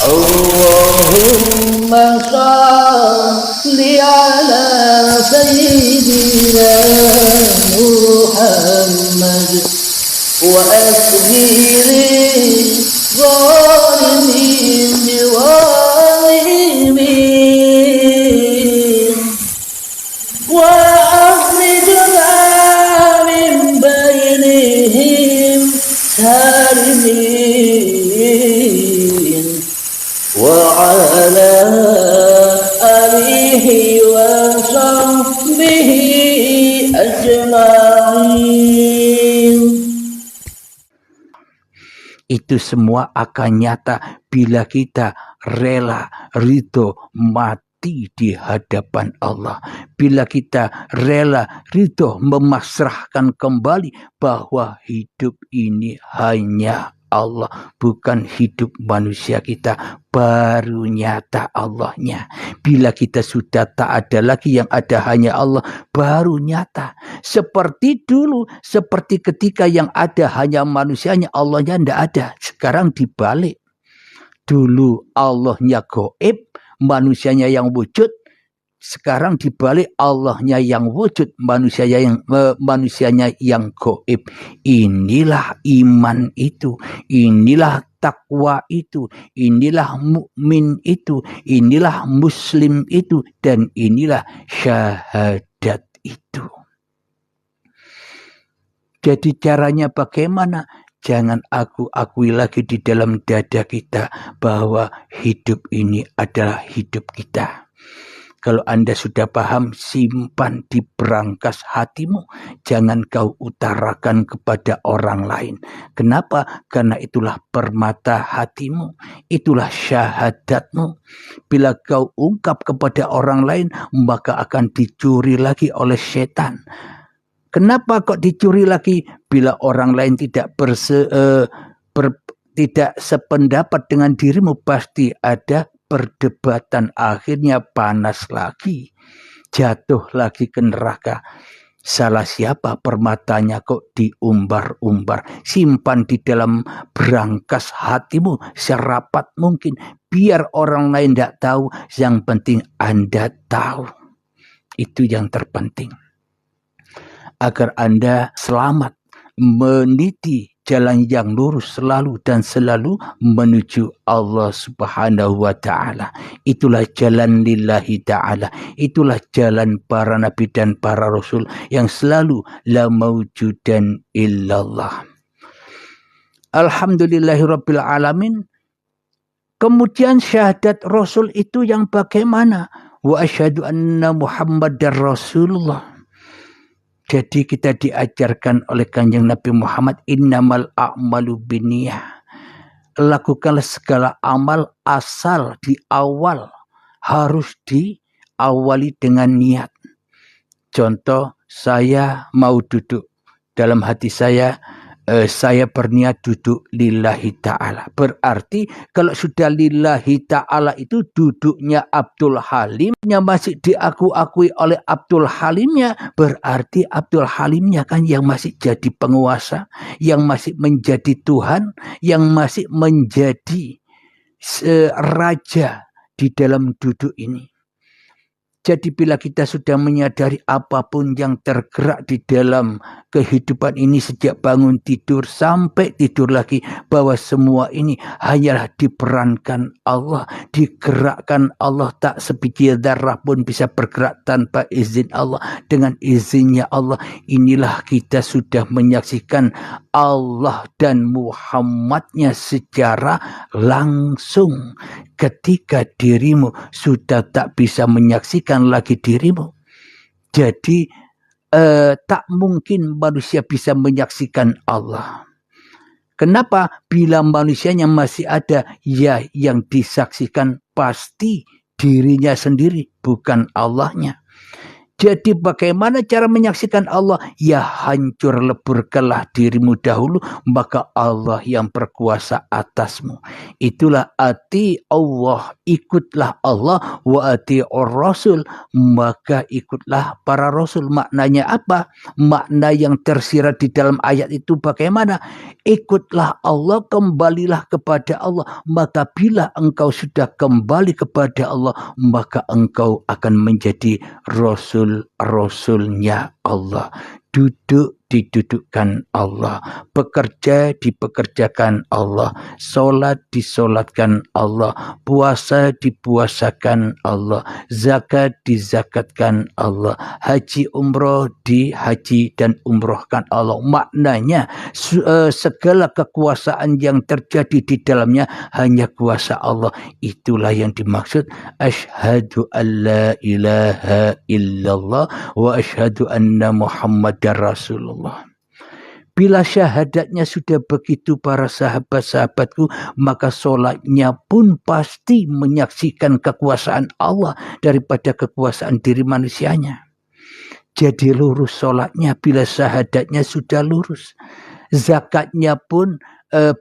Allahumma salli ala sayyidina Muhammad wa asghiri zalimin biwalimin wa akhrijna min bainihim salimin wa ala alihi wa sahbihi ajma'in. Itu semua akan nyata bila kita rela ridho mati di hadapan Allah. Bila kita rela ridho memasrahkan kembali bahwa hidup ini hanya Allah, bukan hidup manusia kita, baru nyata Allahnya. Bila kita sudah tak ada lagi, yang ada hanya Allah, baru nyata. Seperti dulu, seperti ketika yang ada hanya manusianya, Allahnya tidak ada. Sekarang dibalik. Dulu Allahnya gaib, manusianya yang wujud. Sekarang dibalik, Allahnya yang wujud, manusianya yang gaib. Inilah iman itu, inilah takwa itu, inilah mukmin itu, inilah muslim itu, dan inilah syahadat itu. Jadi caranya bagaimana? Jangan akui lagi di dalam dada kita bahwa hidup ini adalah hidup kita. Kalau Anda sudah paham, simpan di berangkas hatimu. Jangan kau utarakan kepada orang lain. Kenapa? Karena itulah permata hatimu. Itulah syahadatmu. Bila kau ungkap kepada orang lain, maka akan dicuri lagi oleh setan. Kenapa kok dicuri lagi? Bila orang lain tidak tidak sependapat dengan dirimu, pasti ada perdebatan, akhirnya panas lagi, jatuh lagi ke neraka. Salah siapa? Permatanya kok diumbar-umbar. Simpan di dalam berangkas hatimu serapat mungkin, biar orang lain tidak tahu, yang penting Anda tahu. Itu yang terpenting, agar Anda selamat meniti jalan yang lurus selalu dan selalu menuju Allah Subhanahu wa ta'ala. Itulah jalan lillahi ta'ala. Itulah jalan para nabi dan para rasul yang selalu la mawjudan illallah. Alhamdulillahirabbil alamin. Kemudian syahadat rasul itu yang bagaimana? Wa asyhadu anna Muhammadar Rasulullah. Jadi kita diajarkan oleh Kanjeng Nabi Muhammad, innamal a'malu binniyah. Lakukanlah segala amal asal di awal harus diawali dengan niat. Contoh, saya mau duduk, dalam hati saya berniat duduk lillahi ta'ala. Berarti kalau sudah lillahi ta'ala itu duduknya Abdul Halimnya masih diakui oleh Abdul Halimnya, berarti Abdul Halimnya kan yang masih jadi penguasa, yang masih menjadi Tuhan, yang masih menjadi raja di dalam duduk ini. Jadi bila kita sudah menyadari apapun yang tergerak di dalam kehidupan ini sejak bangun tidur sampai tidur lagi, bahwa semua ini hanyalah diperankan Allah, digerakkan Allah, tak sebiji darah pun bisa bergerak tanpa izin Allah. Dengan izinnya Allah, inilah kita sudah menyaksikan Allah dan Muhammadnya secara langsung. Ketika dirimu sudah tak bisa menyaksikan lagi dirimu, jadi tak mungkin manusia bisa menyaksikan Allah. Kenapa? Bila manusianya masih ada, ya yang disaksikan pasti dirinya sendiri, bukan Allahnya. Jadi bagaimana cara menyaksikan Allah? Ya hancur leburkanlah dirimu dahulu, maka Allah yang berkuasa atasmu. Itulah ati Allah, ikutlah Allah, wa ati Rasul, maka ikutlah para Rasul. Maknanya apa? Makna yang tersirat di dalam ayat itu bagaimana? Ikutlah Allah, kembalilah kepada Allah. Maka bila engkau sudah kembali kepada Allah, maka engkau akan menjadi Rasulnya Allah. Duduk didudukkan Allah, bekerja dipekerjakan Allah, solat disolatkan Allah, puasa dipuasakan Allah, zakat dizakatkan Allah, haji umroh dihaji dan umrohkan Allah. Maknanya segala kekuasaan yang terjadi di dalamnya hanya kuasa Allah. Itulah yang dimaksud asyhadu an la ilaha illallah wa asyhadu anna Muhammadar Rasulullah. Bila syahadatnya sudah begitu para sahabat-sahabatku, maka solatnya pun pasti menyaksikan kekuasaan Allah daripada kekuasaan diri manusianya. Jadi lurus solatnya bila syahadatnya sudah lurus. Zakatnya pun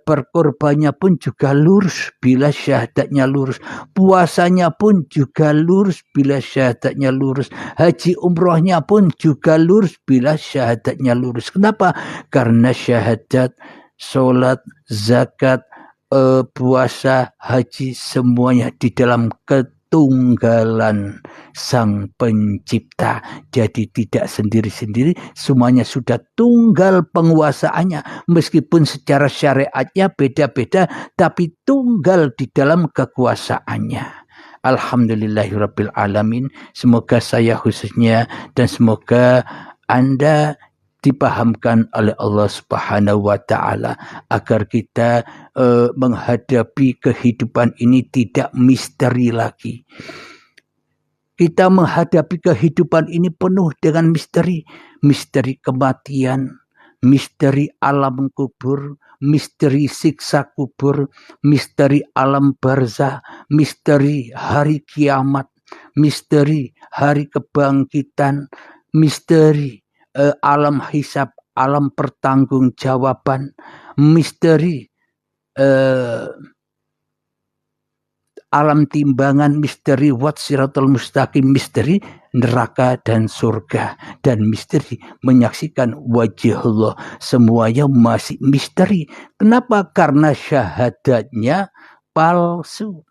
berkorbannya pun juga lurus bila syahadatnya lurus. Puasanya pun juga lurus bila syahadatnya lurus. Haji umrohnya pun juga lurus bila syahadatnya lurus. Kenapa? Karena syahadat, solat, zakat, puasa, haji semuanya di dalam ketunggalan Sang Pencipta. Jadi tidak sendiri-sendiri, semuanya sudah tunggal penguasaannya. Meskipun secara syariatnya beda-beda, tapi tunggal di dalam kekuasaannya. Alhamdulillahirabbil alamin. Semoga saya khususnya dan semoga Anda dipahamkan oleh Allah Subhanahu wa taala agar kita menghadapi kehidupan ini tidak misteri lagi. Kita menghadapi kehidupan ini penuh dengan misteri. Misteri kematian, misteri alam kubur, misteri siksa kubur, misteri alam barzah, misteri hari kiamat, misteri hari kebangkitan, misteri alam hisab, alam pertanggungjawaban, misteri alam timbangan, misteri Siratal Mustaqim, misteri neraka dan surga, dan misteri menyaksikan wajah Allah. Semuanya masih misteri. Kenapa? Karena syahadatnya palsu.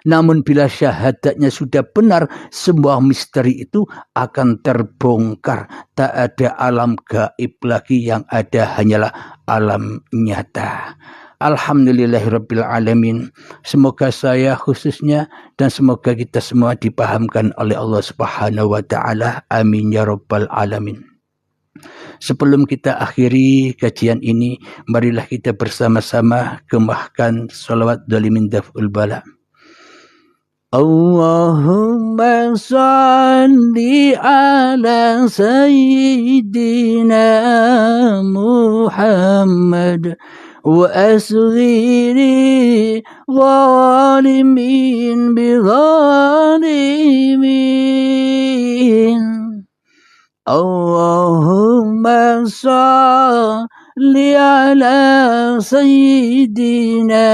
Namun bila syahadatnya sudah benar, semua misteri itu akan terbongkar. Tak ada alam gaib lagi, yang ada hanyalah alam nyata. Alhamdulillahirabbil alamin. Semoga saya khususnya dan semoga kita semua dipahamkan oleh Allah Subhanahu wa taala. Amin ya rabbal alamin. Sebelum kita akhiri kajian ini, marilah kita bersama-sama gemahkan salawat dalimin daf'ul bala. Allahumma salli ala sayyidina Muhammad wa asghiri zalimin bi zalimin. Allahumma salli ala sayyidina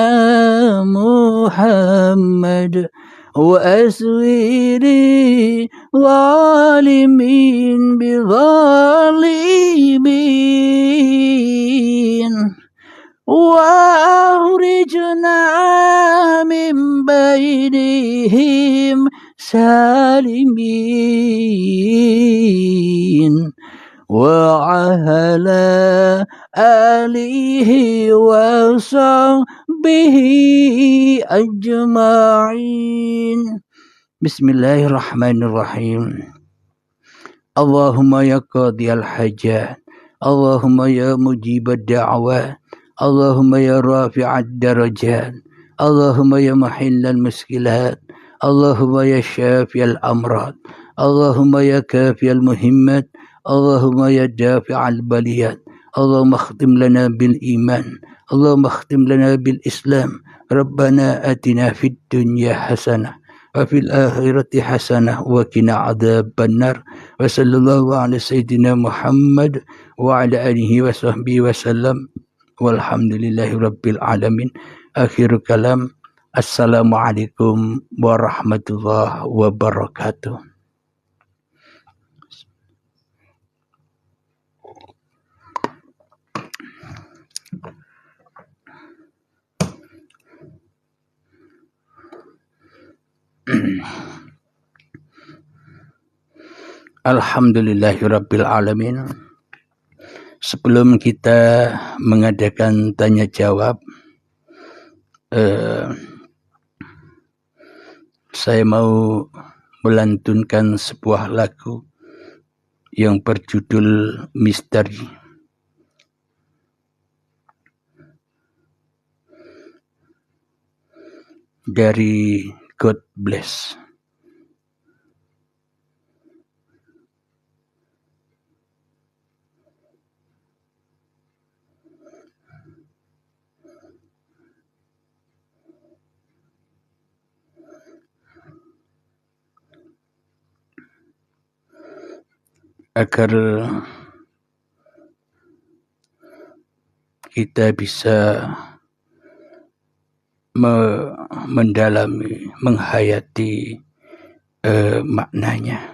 Muhammad wa asghiri zalimin bi zalimin. وأخرجنا من بينهم سالمين وعلى آله وصحبه أجمعين. بسم الله الرحمن الرحيم. اللهم يا قاضي الحاجات، اللهم يا مجيب الدعوات، اللهم يا رافع الدرجات، اللهم يا محل المشكلات، اللهم يا شافي الأمراض، اللهم يا كافي المهمات، اللهم يا دافع البليات، اللهم اختم لنا بالإيمان، اللهم اختم لنا بالإسلام. ربنا آتنا في الدنيا حسنة وفي الآخرة حسنة وقنا عذاب النار وصلى الله على سيدنا محمد وعلى آله وصحبه وسلم والحمد لله رب العالمين. آخر كلام Assalamualaikum warahmatullahi wabarakatuh. Alhamdulillahirabbil alamin. Sebelum kita mengadakan tanya jawab, saya mau melantunkan sebuah lagu yang berjudul Misteri. Dari God Bless. Agar kita bisa mendalami, menghayati maknanya.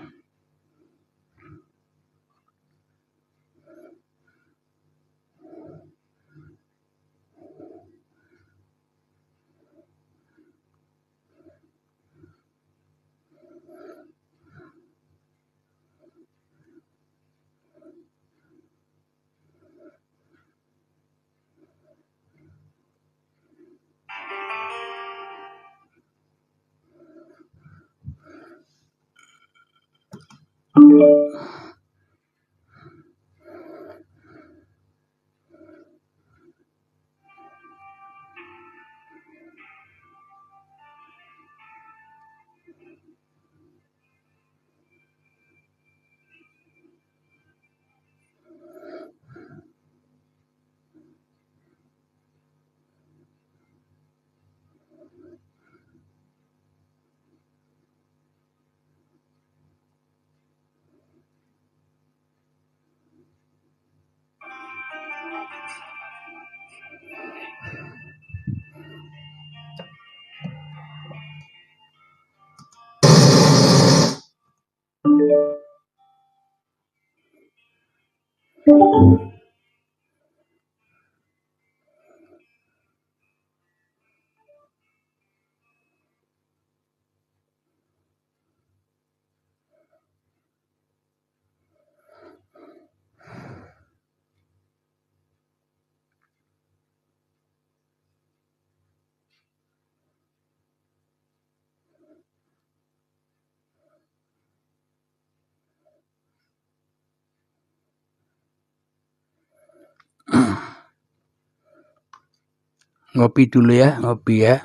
Ngopi dulu ya, ngopi ya.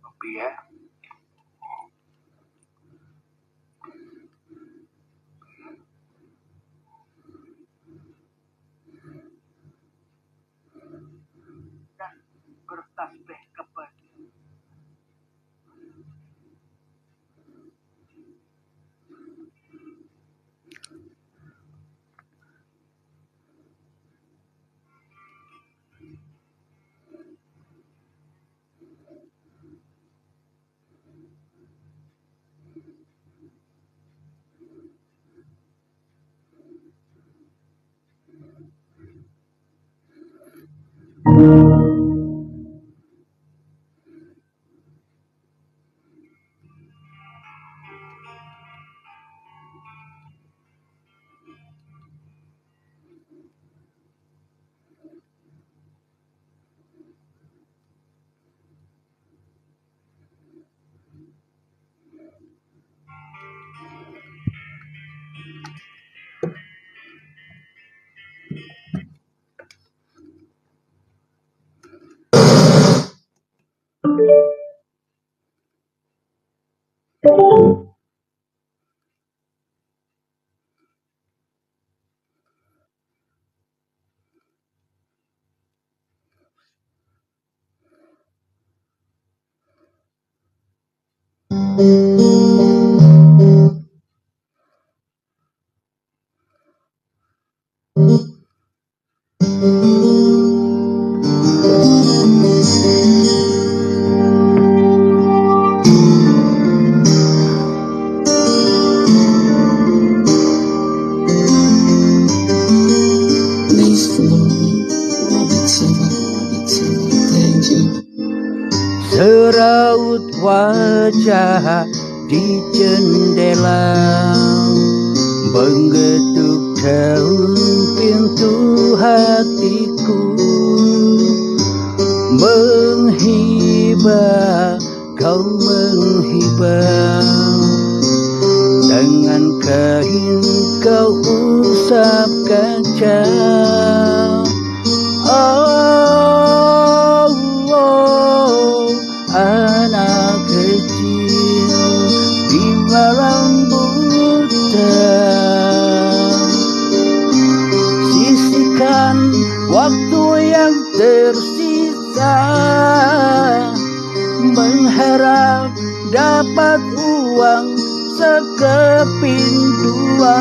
Ngopi ya. Dan bertasbih kepada wajah di jendela, mengetuk daun pintu hatiku, menghibah, kau menghibah, dengan kain kau usap kaca. Oh, oh, anak kecil di malam buta, sisihkan waktu yang tersisa, mengharap dapat uang sekeping dua.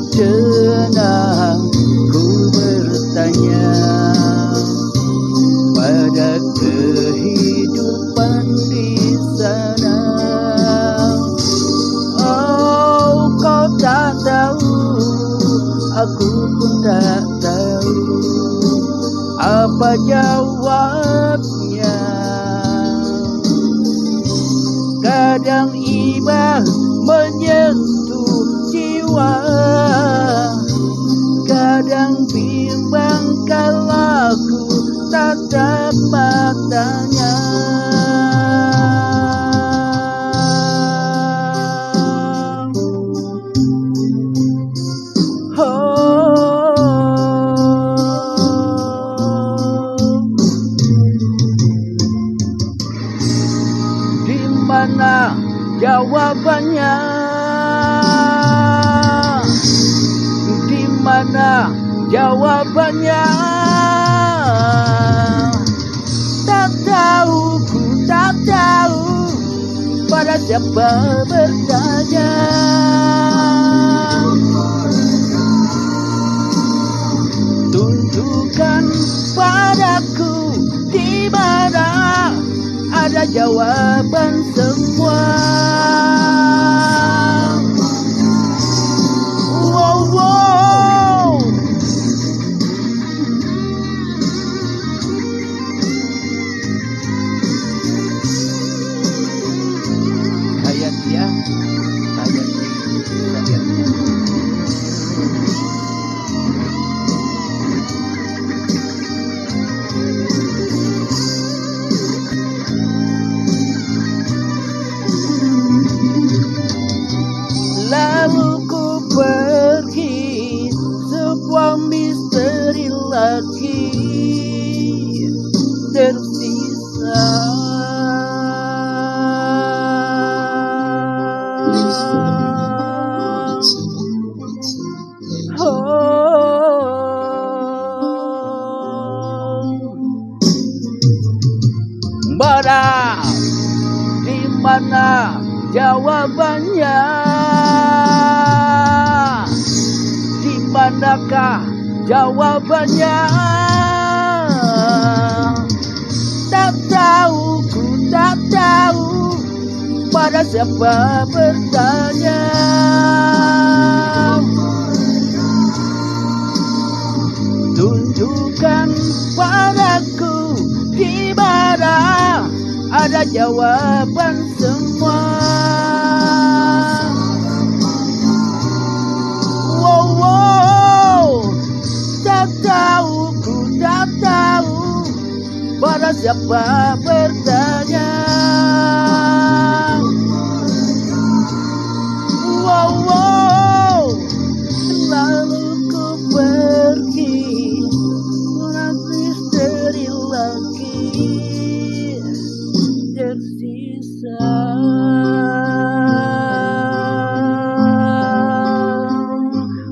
Sejenak ku bertanya pada kehidupan di sana. Oh, kau tak tahu, aku pun tak tahu apa jawabnya. Kadang iba menyentuh jiwa, kadang bimbang kalau ku tatap matanya. Di mana jawabannya? Di mana jawabannya? Tak tahu, ku tak tahu pada siapa bertanya. Tunjukkan padaku di mana ada jawaban semua. Wow, wow. Hayat lalu ku pergi, sebuah misteri lagi tersisa. Mana, di mana jawabannya? Di manakah jawabannya? Tak tahu, ku tak tahu pada siapa bertanya. Tunjukkan padaku di mana ada jawaban semua. Wow, wow. Tak tahu, ku tak tahu pada siapa bertanya. Wow, wow. Lalu ku pergi, pulang misteri lagi tersisa.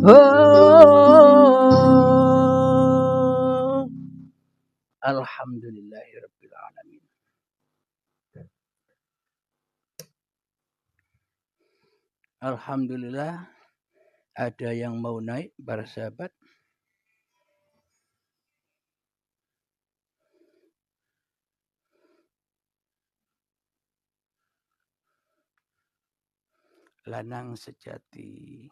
Oh, alhamdulillahirabbil alamin. Alhamdulillah, ada yang mau naik para sahabat. Lanang sejati.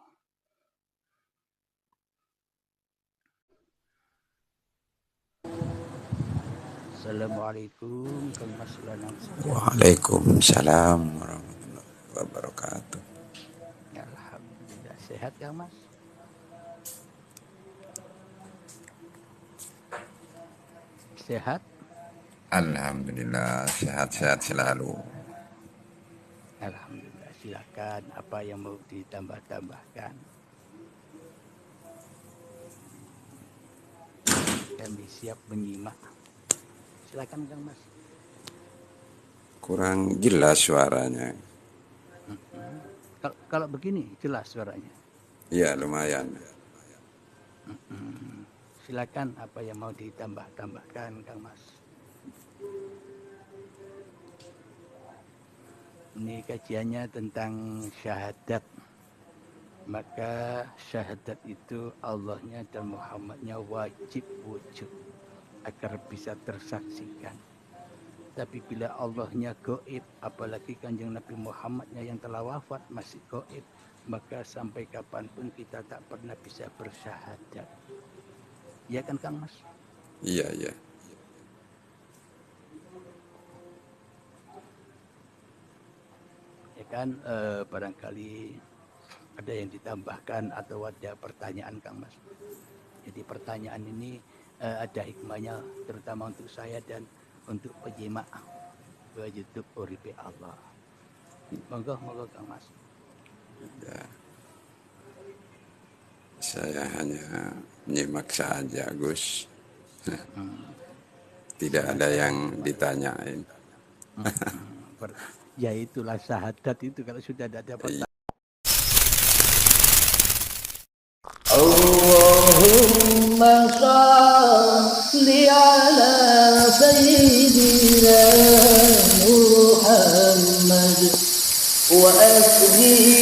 Assalamualaikum Kang Mas Lanang Sejati. Waalaikumsalam warahmatullahi wabarakatuh. Alhamdulillah sehat Kang Mas. Sehat. Alhamdulillah sehat-sehat selalu. Alhamdulillah, silakan apa yang mau ditambah-tambahkan. Kami siap menyimak. Silakan Kang Mas. Kurang jelas suaranya. Kalau begini jelas suaranya. Ya lumayan. Silakan apa yang mau ditambah-tambahkan Kang Mas. Ini kajiannya tentang syahadat. Maka syahadat itu Allahnya dan Muhammadnya wajib wujud agar bisa tersaksikan. Tapi bila Allahnya gaib, apalagi Kanjeng Nabi Muhammadnya yang telah wafat masih gaib, maka sampai kapanpun kita tak pernah bisa bersyahadat. Ya kan Kang Mas? Iya. Ya kan, barangkali ada yang ditambahkan atau ada pertanyaan Kang Mas. Jadi pertanyaan ini ada hikmahnya terutama untuk saya dan untuk penyimak YouTube Uripe Allah. Monggo Kang Mas. Ya. Saya hanya menyimak saja Gus. Tidak ada yang ditanyain. Ya itulah syahadat itu kalau sudah ada pertanyaan. Allahumma salli ala sayyidina Muhammad wa asli